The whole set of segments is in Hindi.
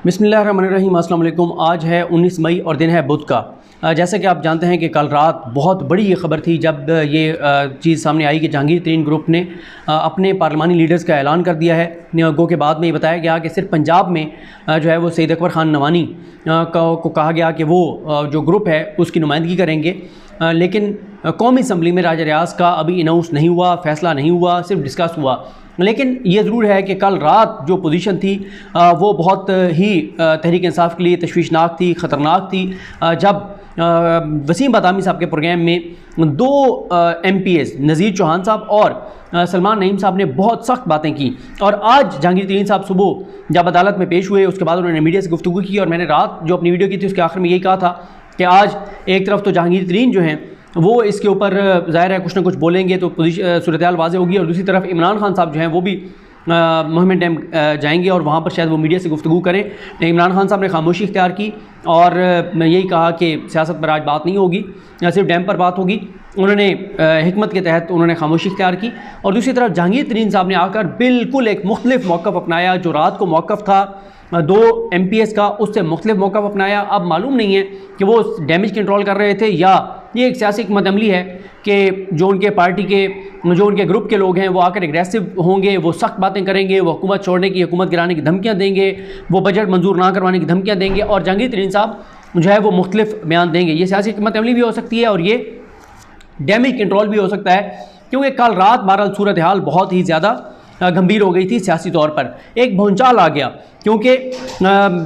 बिस्मिल्लाहिर्रहमानिर्रहीम। अस्सलाम वालेकुम। आज है 19 मई और दिन है बुध का। जैसा कि आप जानते हैं कि कल रात बहुत बड़ी ये खबर थी जब ये चीज़ सामने आई कि जहांगीर तरीन ग्रुप ने अपने पार्लिमानी लीडर्स का ऐलान कर दिया है। गो के बाद में ये बताया गया कि सिर्फ पंजाब में जो है वो सैयद अकबर ख़ान नवानी को कहा गया कि वो जो ग्रुप है उसकी नुमाइंदगी करेंगे, लेकिन कौमी असम्बली में राजा रियाज का अभी अनाउंस नहीं हुआ, फ़ैसला नहीं हुआ, सिर्फ डिस्कस हुआ। लेकिन ये ज़रूर है कि कल रात जो पोजीशन थी वो बहुत ही तहरीक इंसाफ के लिए तशवीशनाक थी, ख़तरनाक थी। जब वसीम बादामी साहब के प्रोग्राम में दो MPs नज़ीर चौहान साहब और सलमान नईम साहब ने बहुत सख्त बातें की, और आज जहांगीर तरीन साहब सुबह जब अदालत में पेश हुए उसके बाद उन्होंने मीडिया से गुफ्तगू की, और मैंने रात जो अपनी वीडियो की थी उसके आखिर में यही कहा था कि आज एक तरफ तो जहांगीर तरीन जो हैं वो इसके ऊपर ज़ाहिर है कुछ ना कुछ बोलेंगे तो सूरत हाल वाज़ेह होगी, और दूसरी तरफ इमरान खान साहब जो हैं वो भी मुहिम डैम जाएंगे और वहाँ पर शायद वो मीडिया से गुफ्तगू करें। इमरान खान साहब ने खामोशी इख्तियार की और यही कहा कि सियासत पर आज बात नहीं होगी, सिर्फ डैम पर बात होगी। उन्होंने हिकमत के तहत उन्होंने खामोशी इख्तियार की, और दूसरी तरफ जहांगीर तरीन साहब ने आकर बिल्कुल एक मुख्तलिफ मौक़िफ़ अपनाया। जो रात को मौक़िफ़ था दो MPs का, उससे मुख्तलिफ मौक़िफ़ अपनाया। अब मालूम नहीं है कि वो डैमेज कंट्रोल कर रहे थे या ये एक सियासी हिकमत अमली है कि जो उनके पार्टी के जो उनके ग्रुप के लोग हैं वो आकर एग्रेसिव होंगे, वो सख्त बातें करेंगे, वो हुकूमत छोड़ने की, हुकूमत गिराने की धमकियाँ देंगे, वो बजट मंजूर ना करवाने की धमकियाँ देंगे, और जहांगीर तरीन साहब जो है वो मुख्तलिफ बयान देंगे। ये सियासी हिकमत अमली भी हो सकती है और ये डैमेज कंट्रोल भी हो सकता है, क्योंकि कल रात बहरहाल सूरत हाल बहुत ही ज़्यादा गंभीर हो गई थी सियासी तौर पर। एक भूचाल आ गया, क्योंकि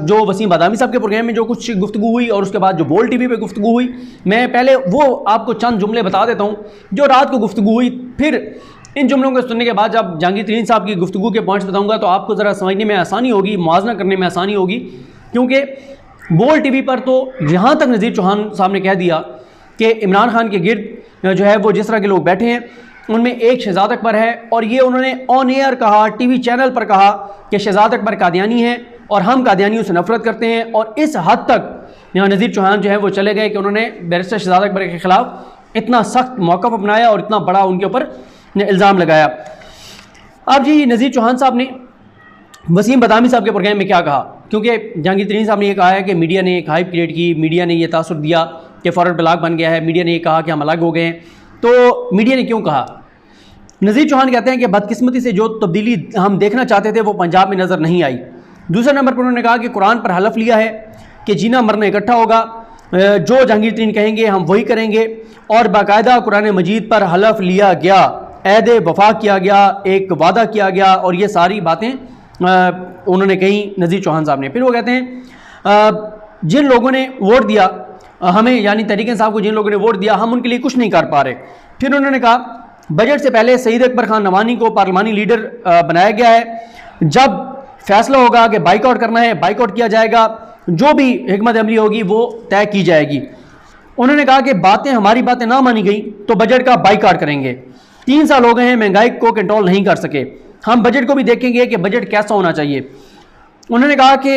जो वसीम बादामी साहब के प्रोग्राम में जो कुछ गुफ्तगू हुई और उसके बाद जो बोल TV पे गुफ्तगू हुई, मैं पहले वो आपको चंद जुमले बता देता हूँ जो रात को गुफ्तगू हुई। फिर इन जुमलों को सुनने के बाद जब जहांगीर तरीन साहब की गुफ्तगू के पॉइंट्स बताऊँगा तो आपको ज़रा समझने में आसानी होगी, मुआवजा करने में आसानी होगी। क्योंकि बोल TV पर तो यहाँ तक नज़ीर चौहान साहब ने कह दिया कि इमरान खान के गिर्द जो है वो जिस तरह के लोग बैठे हैं उनमें एक शहजाद अकबर है, और ये उन्होंने ऑन एयर कहा, TV चैनल पर कहा कि शहजाद अकबर कादियानी है और हम कादियानियों से नफरत करते हैं। और इस हद तक यहाँ नज़ीर चौहान जो है वो चले गए कि उन्होंने बैरिस्टर शहजाद अकबर के ख़िलाफ़ इतना सख्त मौक़िफ़ अपनाया और इतना बड़ा उनके ऊपर इल्ज़ाम लगाया। अब जी नज़ीर चौहान साहब ने वसीम बादामी साहब के प्रोग्राम में क्या कहा, क्योंकि जहांगीर तरीन साहब ने यह कहा है कि मीडिया ने एक हाइप क्रिएट की, मीडिया ने यह तासुर दिया कि फॉरवर्ड ब्लॉग बन गया है, मीडिया ने यह कहा कि हम अलग हो गए हैं। तो मीडिया ने क्यों कहा? नज़ीर चौहान कहते हैं कि बदकिस्मती से जो तब्दीली हम देखना चाहते थे वो पंजाब में नज़र नहीं आई। दूसरे नंबर पर उन्होंने कहा कि कुरान पर हलफ लिया है कि जीना मरना इकट्ठा होगा, जो जहांगीर तरीन कहेंगे हम वही करेंगे, और बाकायदा कुरान मजीद पर हलफ लिया गया, ऐद वफा किया गया, एक वादा किया गया, और ये सारी बातें उन्होंने कही नज़ीर चौहान साहब ने। फिर वो कहते हैं जिन लोगों ने वोट दिया हमें, यानी तहरीक इंसाफ को जिन लोगों ने वोट दिया, हम उनके लिए कुछ नहीं कर पा रहे। फिर उन्होंने कहा बजट से पहले सैयद अकबर खान नवानी को पार्लिमानी लीडर बनाया गया है, जब फैसला होगा कि बाइकआउट करना है बाइकआउट किया जाएगा, जो भी हिकमत अमली होगी वो तय की जाएगी। उन्होंने कहा कि हमारी बातें ना मानी गई तो बजट का बाइकआउट करेंगे। 3 साल हो गए हैं, महंगाई को कंट्रोल नहीं कर सके, हम बजट को भी देखेंगे कि बजट कैसा होना चाहिए। उन्होंने कहा कि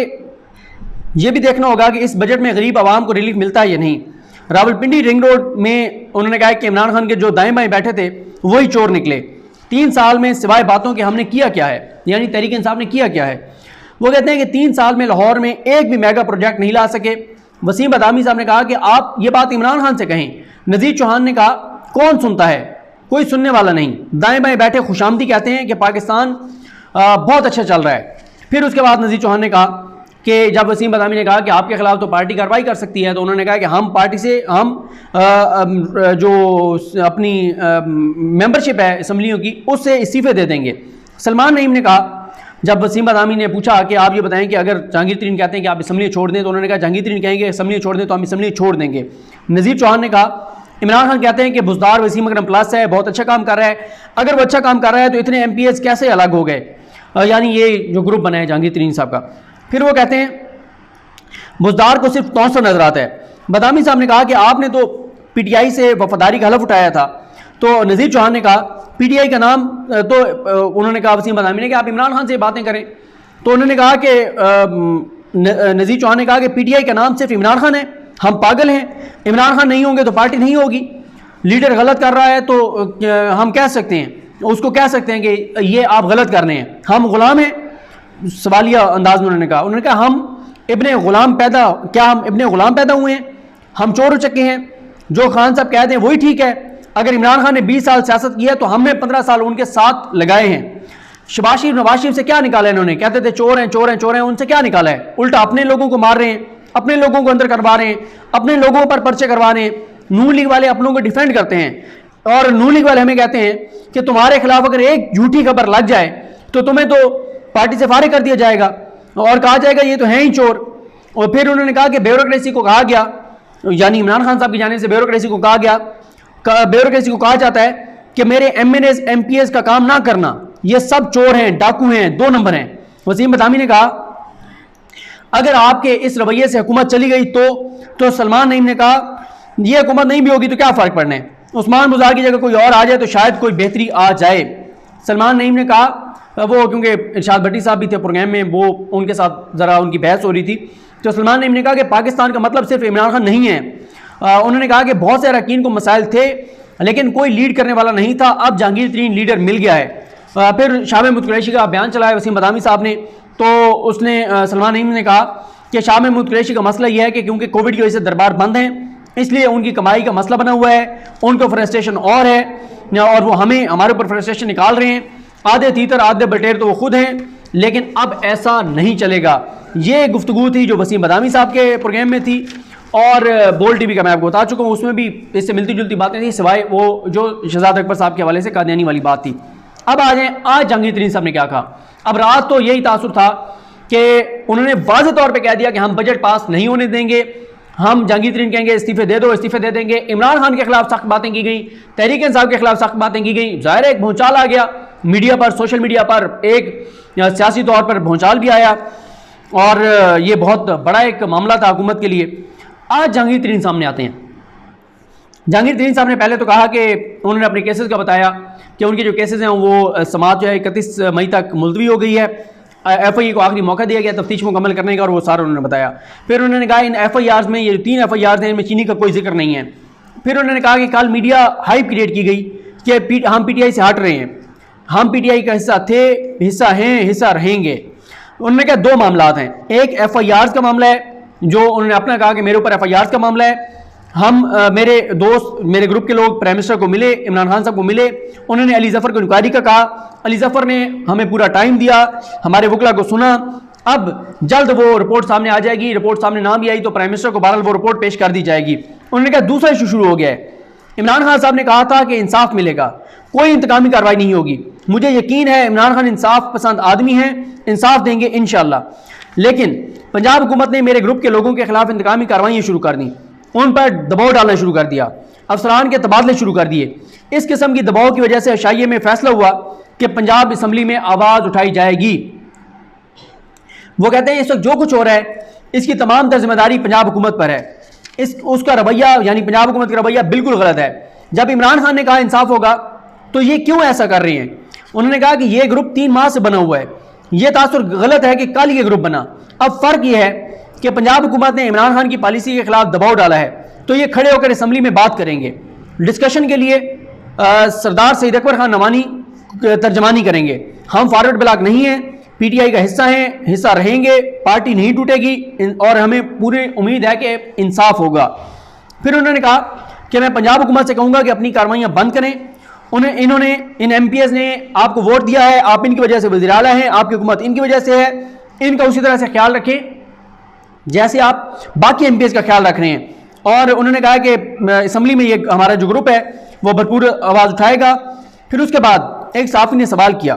यह भी देखना होगा कि इस बजट में गरीब आवाम को रिलीफ मिलता है या नहीं। रावलपिंडी रिंग रोड में उन्होंने कहा कि इमरान खान के जो दाएं बाएं बैठे थे वही चोर निकले। 3 साल में सिवाय बातों के हमने किया क्या है, यानी तहरीक इंसाफ ने किया क्या है। वो कहते हैं कि 3 साल में लाहौर में एक भी मेगा प्रोजेक्ट नहीं ला सके। वसीम बादामी साहब ने कहा कि आप ये बात इमरान खान से कहें। नज़ीर चौहान ने कहा कौन सुनता है, कोई सुनने वाला नहीं, दाएं बाएं बैठे खुशामदी कहते हैं कि पाकिस्तान बहुत अच्छा चल रहा है। फिर उसके बाद नज़ीर चौहान ने कहा कि जब वसीम बादामी ने कहा कि आपके खिलाफ तो पार्टी कार्रवाई कर सकती है, तो उन्होंने कहा कि हम पार्टी से जो अपनी मेंबरशिप है असम्बलियों की उससे इस्तीफे दे देंगे। सलमान नईम ने कहा, जब वसीम बादामी ने पूछा कि आप ये बताएं कि अगर जहांगीर तरीन कहते हैं कि आप असम्बली छोड़ दें, तो उन्होंने कहा जहांगीर तरीन कहेंगे असम्बली छोड़ दें तो हम असम्बली छोड़ देंगे। नज़ीर चौहान ने कहा इमरान खान कहते हैं कि बुज़दार वसीम अकरम प्लस है, बहुत अच्छा काम कर रहा है, अगर वो अच्छा काम कर रहा है तो इतने MPs कैसे अलग हो गए, यानी ये जो ग्रुप बना है जहांगीर तरीन साहब का। फिर वो कहते हैं बुज़दार को सिर्फ 900 नजर आता है। बादामी साहब ने कहा कि आपने तो PTI से वफादारी का हलफ उठाया था, तो नज़ीर चौहान ने कहा PTI का नाम, तो उन्होंने कहा वसीम बादामी ने कि आप इमरान खान से बातें करें, तो उन्होंने कहा कि नज़ीर चौहान ने कहा कि PTI का नाम सिर्फ इमरान खान है, हम पागल हैं, इमरान खान नहीं होंगे तो पार्टी नहीं होगी, लीडर गलत कर रहा है तो हम कह सकते हैं, उसको कह सकते हैं कि ये आप गलत कर रहे हैं, हम गुलाम हैं। सवालिया अंदाज में उन्होंने कहा हम इब्ने गुलाम पैदा, क्या हम इब्ने गुलाम पैदा हुए हैं? हम चोर उचक्के हैं? जो खान साहब कहते हैं वही ठीक है। अगर इमरान खान ने 20 साल सियासत की है तो हमने 15 साल उनके साथ लगाए हैं। शहबाज शरीफ नवाज शरीफ से क्या निकाला इन्होंने? कहते थे चोर हैं चोर हैं चोर हैं, उनसे क्या निकाला है? उल्टा अपने लोगों को मार रहे हैं, अपने लोगों को अंदर करवा रहे हैं, अपने लोगों पर पर्चे करवा रहे हैं। नून लीग वाले अपनों को डिफेंड करते हैं और नून लीग वाले हमें कहते हैं कि तुम्हारे खिलाफ अगर एक झूठी खबर लग जाए तो तुम्हें तो पार्टी से फारिग कर दिया जाएगा और कहा जाएगा ये तो है ही चोर। और फिर उन्होंने कहा कि ब्यूरोक्रेसी को कहा गया, यानी इमरान खान साहब की जाने से ब्यूरोक्रेसी को कहा गया, ब्यूरोक्रेसी को कहा जाता है कि मेरे एमएनएस एमपीएस का काम ना करना, ये सब चोर हैं, डाकू हैं, 2 नंबर हैं। वसीम बदामी ने कहा अगर आपके इस रवैये से हुकूमत चली गई तो सलमान नईम ने कहा ये हुकूमत नहीं भी होगी तो क्या फ़र्क पड़ना है, उस्मान बुज़ार की जगह कोई और आ जाए तो शायद कोई बेहतरी आ जाए। सलमान नईम ने कहा, वो क्योंकि इरशाद भट्टी साहब भी थे प्रोग्राम में, वो उनके साथ ज़रा उनकी बहस हो रही थी, तो सलमान नईम ने कहा कि पाकिस्तान का मतलब सिर्फ इमरान खान नहीं है। उन्होंने कहा कि बहुत से अरकान को मसाइल थे लेकिन कोई लीड करने वाला नहीं था, अब जहांगीर तरीन लीडर मिल गया है। फिर शाह महमूद कुरैशी का बयान चलाया वसीम बदामी साहब ने, तो उसने सलमान नईम ने कहा कि शाह महमूद कुरैशी का मसला यह है कि क्योंकि कोविड की वजह से दरबार बंद हैं इसलिए उनकी कमाई का मसला बना हुआ है, उनको फ्रस्ट्रेशन और है और वो हमारे ऊपर फ्रस्ट्रेशन निकाल रहे हैं। आधे तीतर आधे बटेर तो वो खुद हैं, लेकिन अब ऐसा नहीं चलेगा। ये गुफ्तगू थी जो वसीम बदामी साहब के प्रोग्राम में थी और बोल टीवी का मैं आपको बता चुका हूँ, उसमें भी इससे मिलती जुलती बातें थी, सिवाय वो जो शहजाद अकबर साहब के हवाले से कादियानी वाली बात थी। अब आ जाए आज जहांगीर तरीन साहब ने क्या कहा। अब रात तो यही तासुर था कि उन्होंने वाज़ेह तौर पे कह दिया कि हम बजट पास नहीं होने देंगे, हम जहांगीर तरीन कहेंगे इस्तीफे दे दो, इस्तीफे दे देंगे। इमरान खान के खिलाफ सख्त बातें की गई, तहरीक इंसाफ के खिलाफ सख्त बातें की गई। ज़ाहिर है एक भूचाल आ गया मीडिया पर, सोशल मीडिया पर एक सियासी तौर पर भूचाल भी आया और ये बहुत बड़ा एक मामला था हुकूमत के लिए। आज जहांगीर तरीन सामने आते हैं। जहांगीर तरीन साहब ने पहले तो कहा कि उन्होंने अपने केसेस का बताया कि उनके जो केसेस हैं वो समाअत जो है 31 मई तक मुलतवी हो गई है। एफआईआर को आखिरी मौका दिया गया तफ्तीश मुकम्मल करने का और वो सारा उन्होंने बताया। फिर उन्होंने कहा इन एफआईआर में, ये 3 एफआईआर हैं, इनमें चीनी का कोई जिक्र नहीं है। फिर उन्होंने कहा कि कल मीडिया हाइप क्रिएट की गई कि हम पीटीआई से हट रहे हैं, हम पीटीआई का हिस्सा थे, हिस्सा हैं, हिस्सा रहेंगे। उन्होंने कहा 2 मामला हैं, एक एफआईआर का मामला है जो उन्होंने अपना कहा कि मेरे ऊपर एफआईआर का मामला है। हम मेरे दोस्त, मेरे ग्रुप के लोग प्राइम मिनिस्टर को मिले, इमरान खान साहब को मिले, उन्होंने अली जफ़र को इंक्वायरी का कहा, अली जफ़र ने हमें पूरा टाइम दिया, हमारे वकला को सुना। अब जल्द वो रिपोर्ट सामने आ जाएगी, रिपोर्ट सामने ना भी आई तो प्राइम मिनिस्टर को बहरहाल वो रिपोर्ट पेश कर दी जाएगी। उन्होंने कहा दूसरा इशू शुरू हो गया है। इमरान खान साहब ने कहा था कि इंसाफ मिलेगा, कोई इंतकामी कार्रवाई नहीं होगी। मुझे यकीन है इमरान खान इंसाफ पसंद आदमी हैं, इंसाफ देंगे इंशाअल्लाह। लेकिन पंजाब हुकूमत ने मेरे ग्रुप के लोगों के खिलाफ इंतकामी कार्रवाई शुरू कर दी, उन पर दबाव डालना शुरू कर दिया, अफसरान के तबादले शुरू कर दिए। इस किस्म की दबाव की वजह से शाइये में फैसला हुआ कि पंजाब असम्बली में आवाज़ उठाई जाएगी। वो कहते हैं इस वक्त जो कुछ हो रहा है इसकी तमाम जिम्मेदारी पंजाब हुकूमत पर है। उसका रवैया यानी पंजाब हुकूमत का रवैया बिल्कुल गलत है। जब इमरान खान ने कहा इंसाफ होगा तो ये क्यों ऐसा कर रही हैं? उन्होंने कहा कि ये ग्रुप 3 माह से बना हुआ है, ये तासुर गलत है कि कल ये ग्रुप बना। अब फर्क ये है कि पंजाब हुकूमत ने इमरान खान की पॉलिसी के खिलाफ दबाव डाला है तो ये खड़े होकर असम्बली में बात करेंगे, डिस्कशन के लिए सरदार सईद अकबर खान नवानी तर्जमानी करेंगे। हम फॉरवर्ड ब्लॉक नहीं है, पीटीआई का हिस्सा हैं, हिस्सा रहेंगे, पार्टी नहीं टूटेगी और हमें पूरी उम्मीद है कि इंसाफ होगा। फिर उन्होंने कहा कि मैं पंजाब हुकूमत से कहूँगा कि अपनी कार्रवाइयाँ बंद करें। इन्होंने इन एमपीएस ने आपको वोट दिया है, आप इनकी वजह से वज़ीर आला हैं, आपकी हुकूमत इनकी वजह से है, इनका उसी तरह से ख्याल रखें जैसे आप बाकी एमपीएस का ख्याल रख रहे हैं। और उन्होंने कहा कि असम्बली में ये हमारा जो ग्रुप है वो भरपूर आवाज़ उठाएगा। फिर उसके बाद एक सहाफ़ी ने सवाल किया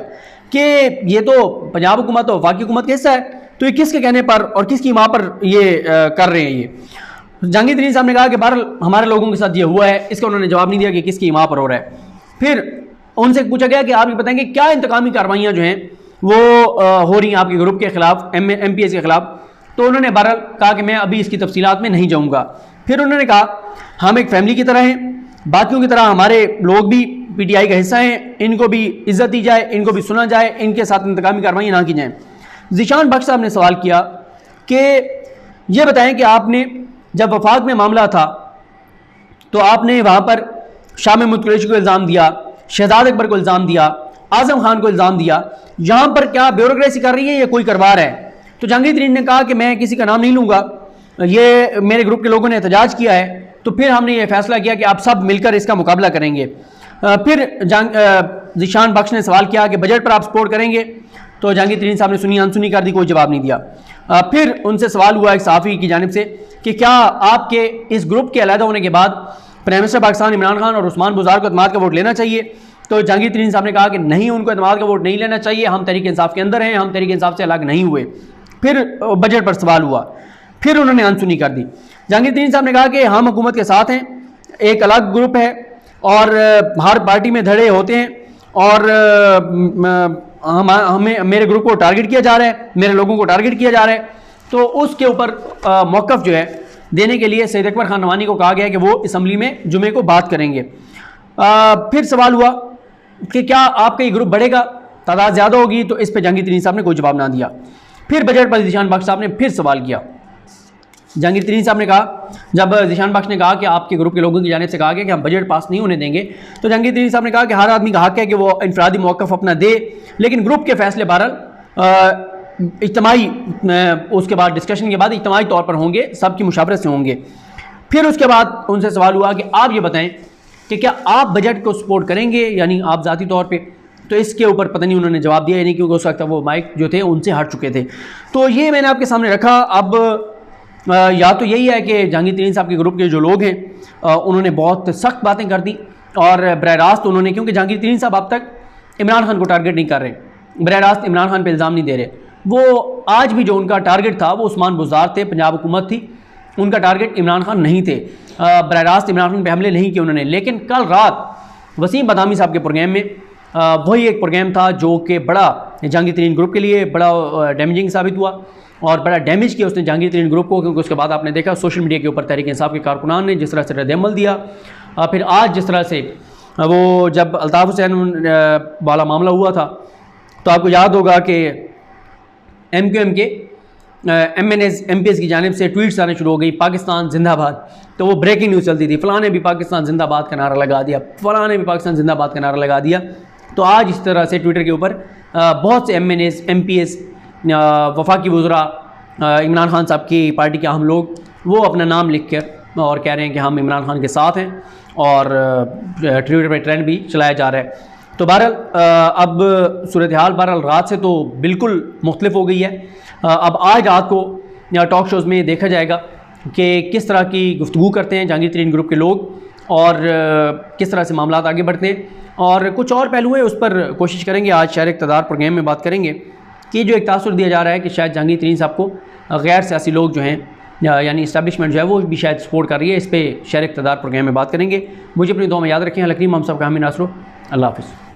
कि ये तो पंजाब हुकूमत और वफाकी हुकूमत का हिस्सा है, तो ये किसके कहने पर और किसकी माँ पर ये कर रहे हैं? ये जहांगीर तरीन साहब ने कहा कि बहरहाल हमारे लोगों के साथ ये हुआ है। इसका उन्होंने जवाब नहीं दिया कि किसकी माँ पर हो रहा है। फिर उनसे पूछा गया कि आप ये बताएंगे क्या इंतकामी कार्रवाइयाँ जो हैं वो हो रही हैं आपके ग्रुप के खिलाफ, एमपीएस के खिलाफ? तो उन्होंने बहरहाल कहा कि मैं अभी इसकी तफसीलात में नहीं जाऊँगा। फिर उन्होंने कहा हम एक फैमिली की तरह हैं, बाकियों की तरह हमारे लोग भी पीटीआई का हिस्सा हैं, इनको भी इज्जत दी जाए, इनको भी सुना जाए, इनके साथ इंतकामी कार्रवाई ना की जाए। ज़ीशान बख्श साहब ने सवाल किया कि ये बताएं कि आपने जब वफाक में मामला था तो आपने वहाँ पर शाह महमूद कुरैशी को इल्ज़ाम दिया, शहजाद अकबर को इल्ज़ाम दिया, आज़म खान को इल्ज़ाम दिया, यहाँ पर क्या ब्यूरोक्रेसी कर रही है या कोई करवा रहा है? तो जहांगीर तरीन ने कहा कि मैं किसी का नाम नहीं लूँगा, ये मेरे ग्रुप के लोगों ने एहतजाज किया है, तो फिर हमने ये फैसला किया कि आप सब मिलकर इसका मुकाबला करेंगे। फिर ज़ीशान बख्श ने सवाल किया कि बजट पर आप सपोर्ट करेंगे, तो जहांगीर तरीन साहब ने सुनी अनसुनी कर दी, कोई जवाब नहीं दिया। फिर उनसे सवाल हुआ एक सहाफ़ी की जानिब से कि क्या आपके इस ग्रुप के अलहदा होने के बाद प्राइम मिनिस्टर पाकिस्तान इमरान खान और उस्मान बुज़दार को एतमाद का वोट लेना चाहिए? तो जहांगीर तरीन साहब ने कहा कि नहीं, उनको एतमाद का वोट नहीं लेना चाहिए, हम तहरीक इंसाफ के अंदर हैं, हम तहरीक इंसाफ से अलग नहीं हुए। फिर बजट पर सवाल हुआ, फिर उन्होंने अनसुनी कर दी। जहांगीर तरीन साहब ने कहा कि हम हुकूमत के साथ हैं, एक अलग ग्रुप है और हर पार्टी में धड़े होते हैं और हमें मेरे ग्रुप को टारगेट किया जा रहा है, मेरे लोगों को टारगेट किया जा रहा है। तो उसके ऊपर मौक़िफ़ जो है देने के लिए सैयद अकबर खान नवानी को कहा गया कि वो असम्बली में जुमे को बात करेंगे। फिर सवाल हुआ कि क्या आपका ये ग्रुप बढ़ेगा, तादाद ज़्यादा होगी? तो इस पर जहांगीर तरीन साहब ने कोई जवाब ना दिया। फिर बजट पर ज़ीशान बख्श साहब ने फिर सवाल किया। जहांगीर तरीन साहब ने कहा, जब ज़ीशान बख्श ने कहा कि आपके ग्रुप के लोगों की जानिब से कहा गया कि हम बजट पास नहीं होने देंगे, तो जहांगीर तरीन साहब ने कहा कि हर आदमी का हक है कि वो इनफरादी मौक़िफ़ अपना दे, लेकिन ग्रुप के फैसले बहरहाल इज्तिमाई उसके बाद डिस्कशन के बाद इज्तिमाई तौर पर होंगे, सबकी मुशावरत से होंगे। फिर उसके बाद उनसे सवाल हुआ कि आप ये बताएं कि क्या आप बजट को सपोर्ट करेंगे, यानी आप ज़ाती तौर पे? तो इसके ऊपर पता नहीं उन्होंने जवाब दिया, यानी क्योंकि उस वक्त वो माइक जो थे उनसे हट चुके थे। तो ये मैंने आपके सामने रखा। अब या तो यही है कि जहांगीर तरीन साहब के ग्रुप के जो लोग हैं उन्होंने बहुत सख्त बातें कर दी और बरह रास्त उन्होंने, क्योंकि जहांगीर तरीन साहब अब तक इमरान खान को टारगेट नहीं कर रहे, बरह रास्त इमरान खान पर इल्ज़ाम नहीं दे रहे। वो आज भी जो उनका टारगेट था वो उस्मान बुज़दार थे, पंजाब हुकूमत थी, उनका टारगेट इमरान खान नहीं थे। बरह रास्त इमरान खान पे हमले नहीं किए उन्होंने। लेकिन कल रात वसीम बदामी साहब के प्रोग्राम में वही एक प्रोग्राम था जो कि बड़ा जहांगीर तरीन ग्रुप के लिए बड़ा डैमेजिंग साबित हुआ और बड़ा डैमेज किया उसने जहांगीर तरीन ग्रुप को, क्योंकि उसके बाद आपने देखा सोशल मीडिया के ऊपर तहरीक इंसाफ के कारकुनान ने जिस तरह से रद्द-ए-अमल दिया। फिर आज जिस तरह से वो जब अल्ताफ़ हुसैन वाला मामला हुआ था, तो आपको याद होगा कि MQM के MNS MPs की जानिब से ट्वीट्स आने शुरू हो गई, पाकिस्तान जिंदाबाद। तो वो ब्रेकिंग न्यूज़ चलती थी, फ़लाँ ने भी पाकिस्तान जिंदाबाद का नारा लगा दिया, फ़लाँ ने भी पाकिस्तान जिंदाबाद का नारा लगा दिया। तो आज इस तरह से ट्विटर के ऊपर बहुत से MNS MPs वफाकी वज़रा इमरान खान साहब की पार्टी के हम लोग वो अपना नाम लिख कर और कह रहे हैं कि हम इमरान खान के साथ हैं और ट्विटर पर ट्रेंड भी चलाया जा रहा है। तो बहरहाल अब सूरत हाल बहरहाल रात से तो बिल्कुल मुख्तलिफ हो गई है। अब आज रात को टॉक शोज़ में देखा जाएगा कि किस तरह की गुफ्तगू करते हैं जहांगीर तरीन ग्रुप के लोग और किस तरह से मामलात आगे बढ़ते हैं, और कुछ और पहलू है उस पर कोशिश करेंगे आज शहर इक़्तिदार प्रोग्राम में बात करेंगे कि जो एक तासुर दिया जा रहा है कि शायद जहांगीर तरीन साहब को गैर सियासी लोग जो हैं यानी इस्टेब्लिशमेंट जो है वो भी शायद सपोर्ट कर रही है। इस पर शहर इक़्तिदार प्रोग्राम में बात करेंगे। मुझे अपनी दुआ में याद रखें। हल करीम हम सब का हामी नासरो। अल्लाह हाफ़िज़।